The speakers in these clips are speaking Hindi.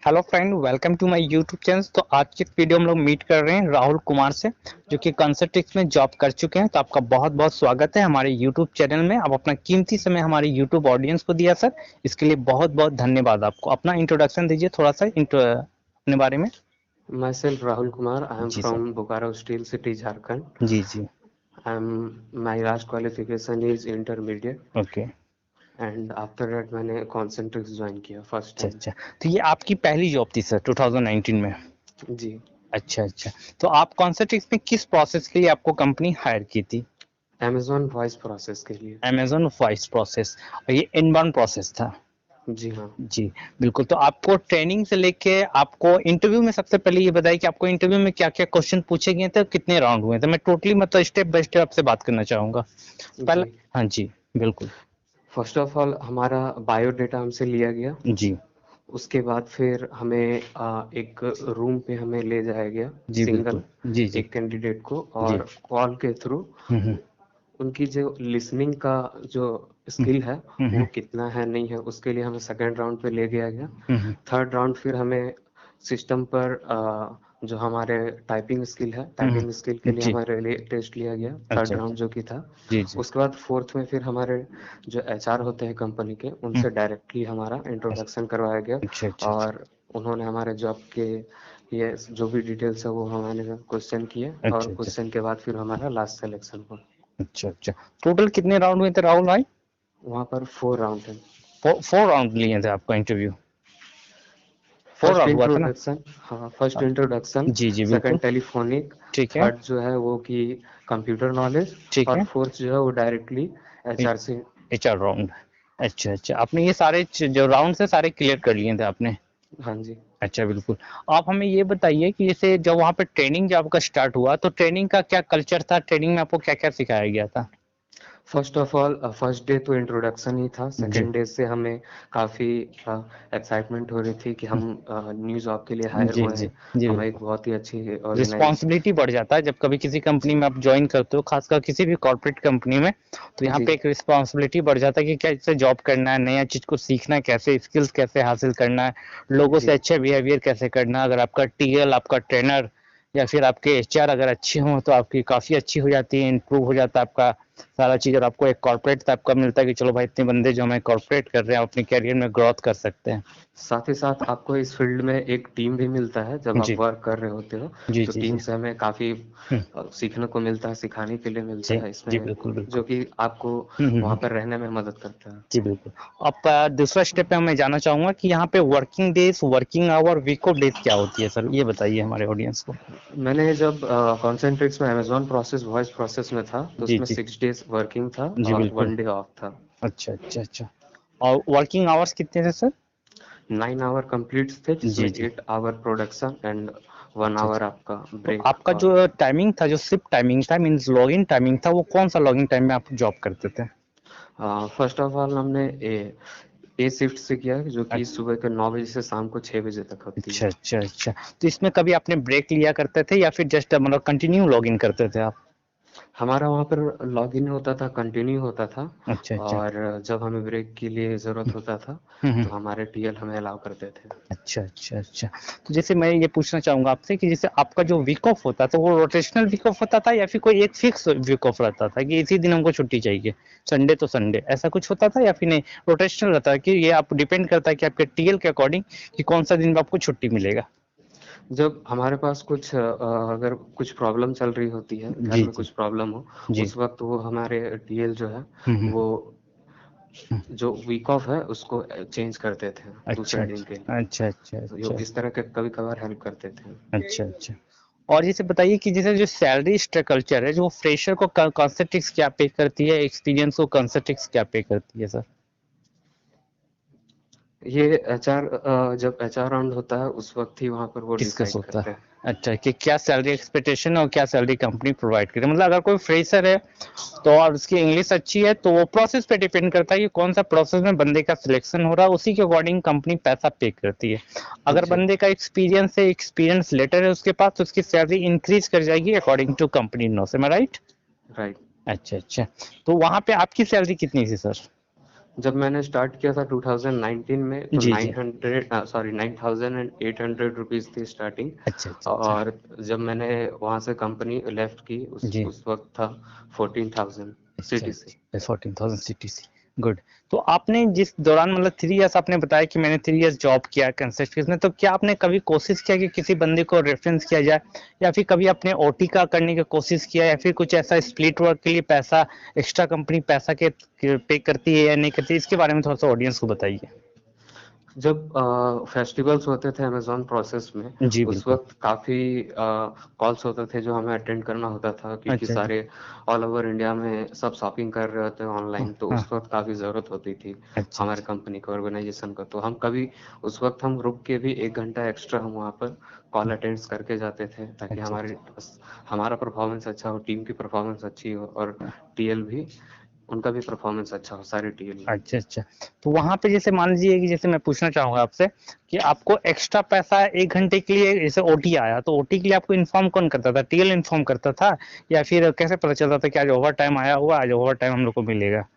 Hello friend, welcome to my YouTube channel. तो आज की वीडियो हम लोग मीट कर रहे हैं राहुल कुमार से, जो कि कंसल्टेंट में जॉब कर चुके हैं। तो आपका बहुत बहुत स्वागत है हमारे यूट्यूब चैनल में। आप अपना कीमती समय हमारे यूट्यूब ऑडियंस को दिया सर, इसके लिए बहुत बहुत धन्यवाद आपको। अपना इंट्रोडक्शन दीजिए थोड़ा सा अपने बारे में। Myself Rahul Kumar. I am जी sir. from Bokaro Steel City, Jharkhand. जी जी। My last qualification is intermediate, okay. and after that मैंने Concentrix ज्वाइन किया फर्स्ट अच्छा टाइम। अच्छा। तो ये आपकी पहली जॉब थी सर 2019 में? जी। अच्छा अच्छा। तो आप कंसल्टेंट में किस प्रोसेस के लिए आपको कंपनी हायर की थी? Amazon वॉइस प्रोसेस के लिए। अमेजोन वॉइस प्रोसेस, और ये इनबाउंड प्रोसेस था? जी हाँ। जी बिल्कुल। तो आपको ट्रेनिंग से लेके आपको इंटरव्यू में, सबसे पहले ये बताइए कि आपको इंटरव्यू में क्या क्या क्वेश्चन पूछे गए थे, कितने राउंड हुए थे? मैं टोटली मतलब स्टेप बाय स्टेप आपसे बात करना चाहूंगा पहले। जी। हाँ जी बिल्कुल। फर्स्ट ऑफ ऑल हमारा बायोडेटा हमसे लिया गया। जी उसके बाद फिर हमें एक रूम पे हमें ले जाया गया जी बिल्कुल। सिंगल जी जी। एक कैंडिडेट को, जी। और कॉल के थ्रू हम्म। उनकी जो लिसनिंग का जो स्किल है वो हम्म। कितना है नहीं है, उसके लिए हमें सेकेंड राउंड पे ले गया गया। हम्म। थर्ड राउंड फिर हमें सिस्टम पर जो हमारे टाइपिंग स्किल है, टाइपिंग स्किल के लिए जी। हमारे लिए टेस्ट लिया गया, अच्छा थर्ड अच्छा। राउंड जो कि था। जी जी। उसके बाद फोर्थ में फिर हमारे जो एचआर होते हैं कंपनी के, हम्म। उनसे डायरेक्टली हमारा इंट्रोडक्शन करवाया गया। अच्छा अच्छा अच्छा। और उन्होंने हमारे जॉब के ये जो भी डिटेल्स है वो हमारे क्वेश्चन किए, और अच्छा अच्छा। क्वेश्चन के बाद फिर हमारा लास्ट सिलेक्शन हुआ। अच्छा अच्छा। टोटल कितने राउंड हुए थे राहुल भाई? वहाँ पर 4 राउंड है। फोर राउंड लिए थे आपका इंटरव्यू? फोर फर्स्ट राउंड हुआ था ना? इंट्रोडक्शन, हाँ फर्स्ट इंट्रोडक्शन, जी जी बिल्कुल। सेकंड टेलीफोनिक, ठीक है। थर्ड जो है वो कि कंप्यूटर नॉलेज, ठीक और है। फोर्थ जो है वो डायरेक्टली एचआर से। HR round. अच्छा अच्छा। आपने ये सारे जो राउंड है सारे क्लियर कर लिए थे आपने? हाँ जी। अच्छा बिल्कुल। आप हमें ये बताइए कि जैसे जब वहाँ पे ट्रेनिंग जब आपका स्टार्ट हुआ, तो ट्रेनिंग का क्या कल्चर था? ट्रेनिंग में आपको क्या क्या सिखाया गया था? First of all first day तो इंट्रोडक्शन ही था। जी सेकंड डे से हमें काफ़ी एक्साइटमेंट हो रही थी कि हम न्यू जॉब के लिए हायर जी हुए जी। हैं। जी हमें एक बिल्कुल। बहुत ही अच्छी ऑर्गेनाइज। रिस्पॉन्सिबिलिटी बढ़ जाता है जब कभी किसी कंपनी में आप ज्वाइन करते हो, खासकर किसी भी कॉर्पोरेट कंपनी में। तो यहाँ जी पे एक रिस्पॉन्सिबिलिटी बढ़ जाता है कि कैसे जॉब करना है, नया चीज को सीखना है, कैसे स्किल्स कैसे हासिल करना है, लोगों से जी अच्छे बिहेवियर कैसे करना है। अगर आपका टीएल, आपका ट्रेनर या फिर आपके एचआर अगर अच्छे हों तो आपकी काफी अच्छी हो जाती है, इंप्रूव हो जाता है आपका सारा चीज। और आपको एक कॉर्पोरेट टाइप का मिलता है कि चलो भाई इतने बंदे जो हमें कॉर्पोरेट कर रहे हैं अपने कैरियर में ग्रोथ कर सकते हैं। साथ ही साथ आपको इस फील्ड में एक टीम भी मिलता है जब आप जी वर्क कर रहे होते हो। जी तो जी। टीम जी। से हमें काफ़ी हम्म, सीखने को मिलता है, सिखाने के लिए मिलता जी है जी इसमें, बिल्कुल जो बिल्कुल। कि आपको वहाँ हम्म। पर रहने में मदद करता है। जी बिल्कुल। अब दूसरा स्टेप पे मैं जानना चाहूंगा कि यहाँ पे working days, working hour, week off days क्या होती है सर? ये बताइए हमारे ऑडियंस को। मैंने जब कॉन्सेंट्रिक्स में अमेजोन प्रोसेस वॉइस प्रोसेस में था, तो जी उसमें जी। 6 डेज वर्किंग था जी और बिल्कुल। 1 डे ऑफ था। अच्छा अच्छा अच्छा। और वर्किंग आवर्स कितने थे सर? 9 आवर कंप्लीट थे, जिसमें जी जी। 8 आवर प्रोडक्शन एंड वन अच्छा अच्छा। आवर आपका तो ब्रेक। आपका और जो टाइमिंग था, जो शिफ्ट टाइमिंग था, मीन्स लॉगिन टाइमिंग था, वो कौन सा लॉगिन टाइम में आप जॉब करते थे? फर्स्ट ऑफ ऑल हमने ए शिफ्ट से किया, जो कि सुबह के 9 बजे से शाम को 6 बजे तक होती है। अच्छा अच्छा अच्छा। तो इसमें कभी आपने ब्रेक लिया करते थे या फिर जस्ट मतलब कंटिन्यू लॉगिन करते थे आप? हमारा वहाँ पर लॉगिन होता था, कंटिन्यू होता था। अच्छा अच्छा। और जब हमें ब्रेक के लिए ज़रूरत होता था, हम्म। तो हमारे टीएल हमें अलाउ करते थे। अच्छा अच्छा अच्छा। तो जैसे मैं ये पूछना चाहूंगा आपसे कि जैसे आपका जो वीक ऑफ होता था वो रोटेशनल वीक ऑफ होता था या फिर कोई एक फिक्स वीक ऑफ रहता था कि इसी दिन हमको छुट्टी चाहिए, संडे तो संडे, ऐसा कुछ होता था? या फिर नहीं, रोटेशनल रहता है कि ये आप डिपेंड करता है कि आपके टीएल के अकॉर्डिंग कि कौन सा दिन में आपको छुट्टी मिलेगा? जब हमारे पास कुछ अगर कुछ प्रॉब्लम चल रही होती है, घर जी में जी। कुछ प्रॉब्लम हो, जी। उस वक्त वो हमारे टीएल जो है, हम्म। वो जो वीक ऑफ है उसको चेंज करते थे अच्छा दूसरे दिन के अच्छा लिए। अच्छा अच्छा तो यो अच्छा। इस तरह के कभी कभार हेल्प करते थे। अच्छा अच्छा। और जैसे बताइए कि जैसे जो सैलरी स्ट्रक्चर है, जो फ्रेशर को कॉन्सेप्टिक्स क्या पे करती है, एक्सपीरियंस को कॉन्सेप्टिक्स क्या पे करती है सर? ये एचआर, जब एचआर राउंड होता है उस वक्त ही वहाँ पर वो डिस्कस डिसाइड होता करते है। हैं। अच्छा, कि क्या सैलरी एक्सपेक्टेशन और क्या सैलरी कंपनी प्रोवाइड करे। मतलब अगर कोई फ्रेशर है तो और उसकी इंग्लिश अच्छी है तो वो प्रोसेस पे डिपेंड करता है कि कौन सा प्रोसेस में बंदे का सिलेक्शन हो रहा है, उसी के अकॉर्डिंग कंपनी पैसा पे करती है। अगर जी। बंदे का एक्सपीरियंस है, एक्सपीरियंस लेटर है उसके पास, तो उसकी सैलरी इंक्रीज कर जाएगी अकॉर्डिंग टू कंपनी नो से, राइट? राइट। अच्छा अच्छा। तो वहां पे आपकी सैलरी कितनी थी सर? जब मैंने स्टार्ट किया था 2019 में तो जी जी। 9,800 रुपीज थी स्टार्टिंग। अच्छा अच्छा अच्छा। और जब मैंने वहां से कंपनी लेफ्ट की जी। उस वक्त था 14,000 अच्छा सीटीसी। अच्छा, 14,000 CTC। गुड। तो आपने जिस दौरान मतलब 3 इयर्स आपने बताया कि मैंने 3 इयर्स जॉब किया कंस्ट्रक्शन में, तो क्या आपने कभी कोशिश किया कि किसी बंदे को रेफरेंस किया जाए, या फिर कभी अपने OT का करने की कोशिश किया, या फिर कुछ ऐसा स्प्लिट वर्क के लिए पैसा एक्स्ट्रा कंपनी पैसा के पे करती है या नहीं करती, इसके बारे में थोड़ा सा ऑडियंस को बताइए। जब फेस्टिवल्स होते थे अमेज़न प्रोसेस में, जी उस बिल्कुल। वक़्त काफ़ी कॉल्स होते थे जो हमें अटेंड करना होता था, क्योंकि अच्छा अच्छा। सारे ऑल ओवर इंडिया में सब शॉपिंग कर रहे होते हैं हाँ ऑनलाइन, तो हाँ। उस वक़्त काफ़ी ज़रूरत होती थी अच्छा हमारे अच्छा कंपनी को, ऑर्गेनाइज़ेशन को। तो हम कभी उस वक़्त हम रुक के भी 1 घंटा एक्स्ट्रा हम वहाँ पर कॉल अटेंड्स करके जाते थे, ताकि अच्छा हमारा परफ़ॉर्मेंस अच्छा हो, टीम की परफ़ॉर्मेंस अच्छी हो और अच्छा टीएल भी उनका भी परफ़ॉर्मेंस अच्छा हो, सारे टीएल का। अच्छा अच्छा। तो वहां पे जैसे मान लीजिए कि जैसे मैं पूछना चाहूंगा आपसे कि आपको एक्स्ट्रा पैसा 1 घंटे के लिए जैसे OT आया, तो OT के लिए आपको इन्फॉर्म कौन करता था, TL इन्फॉर्म करता था, या फिर कैसे पता चलता था कि आज ओवर टाइम आया हुआ, आज ओवर टाइम हम लोग को मिलेगा?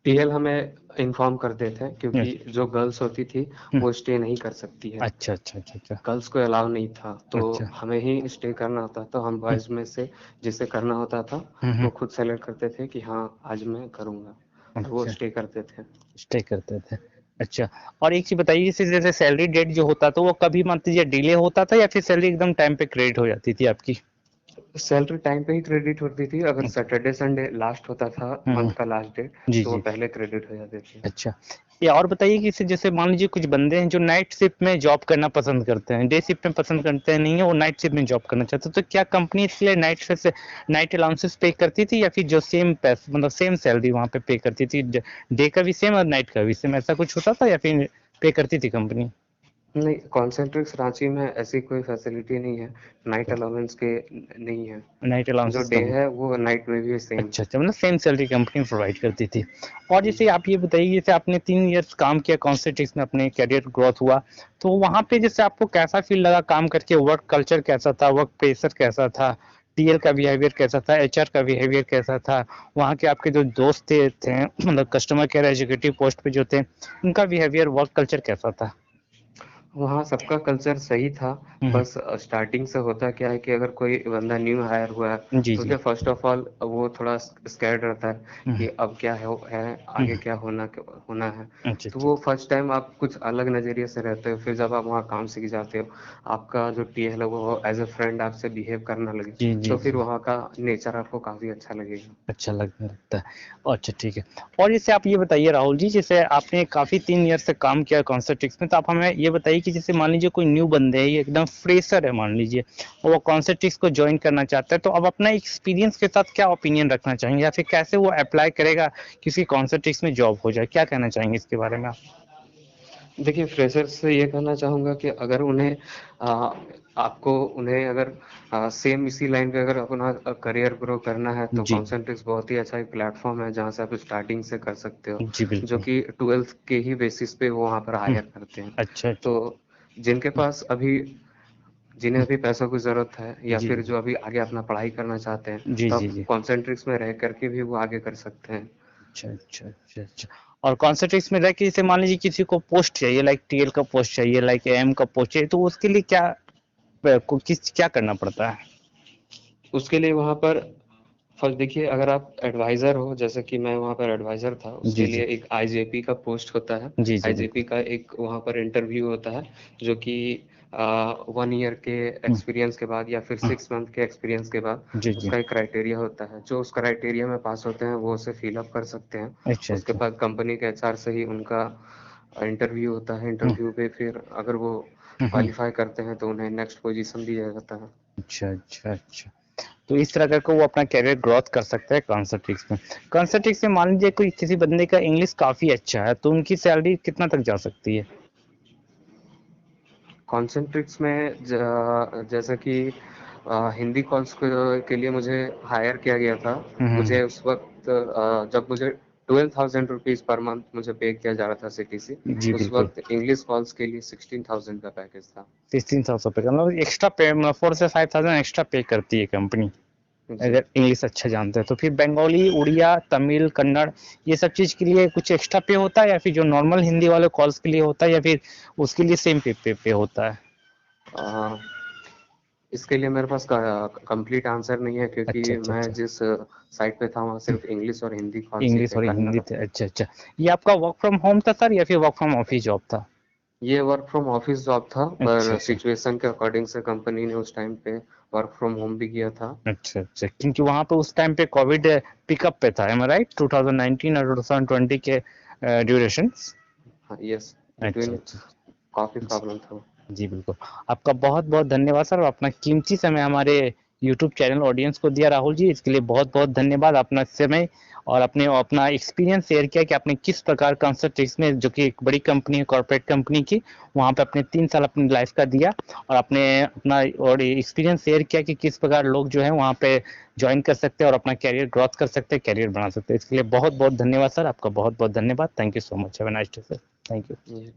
टीएल हमें इन्फॉर्म करते थे, क्योंकि जो गर्ल्स होती थी हम्म, वो स्टे नहीं कर सकती है। अच्छा अच्छा अच्छा अच्छा गर्ल्स को अलाउ नहीं था, तो अच्छा। हमें ही स्टे करना होता था। हम हम्म, बॉयज में से जिसे करना होता था हम्म, वो खुद सेलेक्ट करते थे कि हाँ आज मैं करूँगा, और वो अच्छा। स्टे करते थे। स्टे करते थे। अच्छा। और एक चीज बताइए, जैसे जैसे सैलरी डेट जो होता था वो कभी मान लीजिए डिले होता था, या फिर सैलरी एकदम टाइम पे क्रेडिट हो जाती थी आपकी? सैलरी टाइम पे ही क्रेडिट होती थी। अगर सैटरडे संडे लास्ट होता था हम्म, मंथ का लास्ट डेट, जी तो वो जी। पहले क्रेडिट हो जाती थी। अच्छा। ये और बताइए कि जैसे मान लीजिए कुछ बंदे हैं जो नाइट शिफ्ट में जॉब करना पसंद करते हैं, डे शिफ्ट में पसंद करते हैं नहीं है, वो नाइट शिफ्ट में जॉब करना चाहते हैं, तो क्या कंपनी इसके लिए नाइट शिफ्ट से नाइट अलाउंसेस पे करती थी, या फिर जो सेम पैसे मतलब सेम सैलरी वहाँ पे करती थी, डे का भी सेम और नाइट का भी सेम, ऐसा कुछ होता था या फिर पे करती थी कंपनी? नहीं, कॉन्सेंट्रिक्स रांची में ऐसी कोई फैसिलिटी नहीं है, नाइट अलाउंस के नहीं है। नाइट जो अलाउंसेस डे कम? है वो नाइट में भी सेम अच्छा है। अच्छा, मतलब सेम सैलरी कंपनी प्रोवाइड करती थी। और जैसे जी। आप ये बताइए, जैसे आपने 3 इयर्स काम किया कॉन्सेंट्रिक्स में, अपने करियर ग्रोथ हुआ, तो वहाँ पे जैसे आपको कैसा फील लगा काम करके, वर्क कल्चर कैसा था, वर्क प्रेशर कैसा था, TL का बिहेवियर कैसा था, HR का बिहेवियर कैसा था, वहाँ के आपके जो दोस्त थे मतलब कस्टमर केयर एग्जीक्यूटिव पोस्ट पे जो थे, उनका बिहेवियर वर्क कल्चर कैसा था? वहाँ सबका कल्चर सही था। हम्म, बस स्टार्टिंग से होता क्या है कि अगर कोई बंदा न्यू हायर हुआ है, जी तो जी। क्या फर्स्ट ऑफ ऑल वो थोड़ा स्कैर्ड रहता है हम्म, कि अब क्या है आगे हम्म, क्या होना है। अच्छा तो अच्छा। वो फर्स्ट टाइम आप कुछ अलग नज़रिए से रहते हो, फिर जब आप वहाँ काम सीख जाते हो, आपका जो टीएल है वो एज अ फ्रेंड आपसे बिहेव करना लगे, जी जी तो फिर जी। वहाँ का नेचर आपको काफ़ी अच्छा लगेगा। अच्छा लगने लगता है। अच्छा ठीक है। और जैसे आप ये बताइए राहुल जी, जैसे आपने काफ़ी 3 ईयर से काम किया कॉन्सेंट्रिक्स में, तो आप हमें ये बताइए कि जैसे मान लीजिए कोई न्यू बंदे है, ये एकदम फ्रेशर है मान लीजिए, और वो कॉन्सेंट्रिक्स को ज्वाइन करना चाहता है, तो अब अपना एक्सपीरियंस के साथ क्या ओपिनियन रखना चाहेंगे, या फिर कैसे वो अप्लाई करेगा किसी कॉन्सेंट्रिक्स में जॉब हो जाए, क्या कहना चाहेंगे इसके बारे में आप? देखिए, फ्रेशर्स से ये कहना चाहूँगा कि अगर आपको उन्हें अगर सेम इसी लाइन पे अगर अपना करियर ग्रो करना है, तो जी कॉन्सेंट्रिक्स बहुत ही अच्छा एक प्लेटफॉर्म है जहाँ से आप स्टार्टिंग से कर सकते हो, जी जो बिल्कुल। कि 12th के ही बेसिस पे वो वहाँ पर हम्म, हायर करते हैं। अच्छा अच्छा। तो जिनके पास अभी जिन्हें अभी पैसों की ज़रूरत है, या जी फिर जी जो अभी आगे अपना पढ़ाई करना चाहते हैं, जी तो जी आप जी। कॉन्सेंट्रिक्स में रह करके भी वो आगे कर सकते हैं। अच्छा अच्छा अच्छा अच्छा। और कॉन्सेंट्रिक्स में रह के जैसे मान लीजिए किसी को पोस्ट चाहिए, लाइक TL का पोस्ट चाहिए, लाइक AM का पोस्ट चाहिए, तो उसके लिए क्या क्या करना पड़ता है? उसके लिए वहाँ पर फर्स्ट देखिए, अगर आप एडवाइज़र हो, जैसे कि मैं वहाँ पर एडवाइज़र था, जी उसके जी लिए एक आईजेपी का पोस्ट होता है। जी जी आईजेपी बिल्कुल। का एक वहाँ पर इंटरव्यू होता है, जो कि 1 ईयर के हम्म, एक्सपीरियंस के बाद या फिर हम्म, 6 मंथ के एक्सपीरियंस के बाद जी जी। उसका एक क्राइटेरिया होता है। जो उस क्राइटेरिया में पास होते हैं, वो उसे फिल अप कर सकते हैं। अच्छा उसके अच्छा। बाद कंपनी के एचआर से ही उनका इंटरव्यू होता है। हम्म, इंटरव्यू पे फिर अगर वो हम्म। क्वालिफ़ाई करते हैं, तो उन्हें नेक्स्ट पोज़ीशन दिया जाता है। अच्छा अच्छा अच्छा। तो इस तरह करके वो अपना कैरियर ग्रोथ कर सकता है कॉन्सेंट्रिक्स में। कॉन्सेंट्रिक्स में मान लीजिए कोई किसी बंदे का इंग्लिश काफ़ी अच्छा है, तो उनकी सैलरी कितना तक जा सकती है? कॉन्सेंट्रिक्स में जैसा कि हिंदी कॉल्स के लिए मुझे हायर किया गया था। हम्म। मुझे उस वक्त जब मुझे 12,000 रुपीज़ पर मंथ मुझे पे किया जा रहा था सीटीसी, जी उस बिल्कुल। वक्त इंग्लिश कॉल्स के लिए 16,000 का पैकेज था। 300 पे मतलब एक्स्ट्रा पे, मतलब 4 से 5,000 एक्स्ट्रा पे करती है कंपनी। जी। अगर इंग्लिश अच्छा जानते हैं तो। फिर बंगाली, उड़िया, तमिल, कन्नड़ ये सब चीज़ के लिए कुछ एक्स्ट्रा पे होता है, या फिर जो नॉर्मल हिंदी वाले कॉल्स के लिए होता है, या फिर उसके लिए सेम पे होता है? आ, इसके लिए मेरे पास कंप्लीट आंसर नहीं है, अच्छा, क्योंकि अच्छा, मैं अच्छा। जिस साइट पे था वहाँ हुँ, सिर्फ इंग्लिश और हिंदी कॉल्स ही इंग्लिश थे, और कन्नड़। हिंदी थे। अच्छा, अच्छा। ये आपका वर्क फ्रॉम होम था सर, या फिर वर्क फ्रॉम ऑफिस जॉब था? ये वर्क फ्रॉम ऑफिस जॉब था, अच्छा, पर अच्छा। सिचुएशन के अकॉर्डिंग से कंपनी ने उस टाइम पे वर्क फ्रॉम होम भी किया था। अच्छा, अच्छा। क्योंकि वहाँ पे उस टाइम पे कोविड पिकअप पे था, एम आई राइट? 2019 और 2020 के ड्यूरेशंस? हाँ, यस, अच्छा, बिटवीन अच्छा। काफी जी। प्रॉब्लम था। जी, बिल्कुल। आपका बहुत-बहुत धन्यवाद सर, अपना कीमती समय हमारे यूट्यूब चैनल ऑडियंस को दिया राहुल जी, इसके लिए बहुत-बहुत धन्यवाद। अपना समय और अपने अपना एक्सपीरियंस शेयर किया कि आपने किस प्रकार कंसल्टेंसी में, जो कि एक बड़ी कंपनी है, कॉर्पोरेट कंपनी की, वहाँ पे अपने 3 साल अपनी लाइफ का दिया, और आपने अपना और एक्सपीरियंस शेयर किया कि किस प्रकार लोग जो है वहाँ पे जॉइन कर सकते हैं और अपना करियर ग्रोथ कर सकते हैं, करियर बना सकते हैं। इसके लिए बहुत-बहुत धन्यवाद सर, आपका बहुत-बहुत धन्यवाद। Thank you so much. Have a nice day sir. Thank you. ये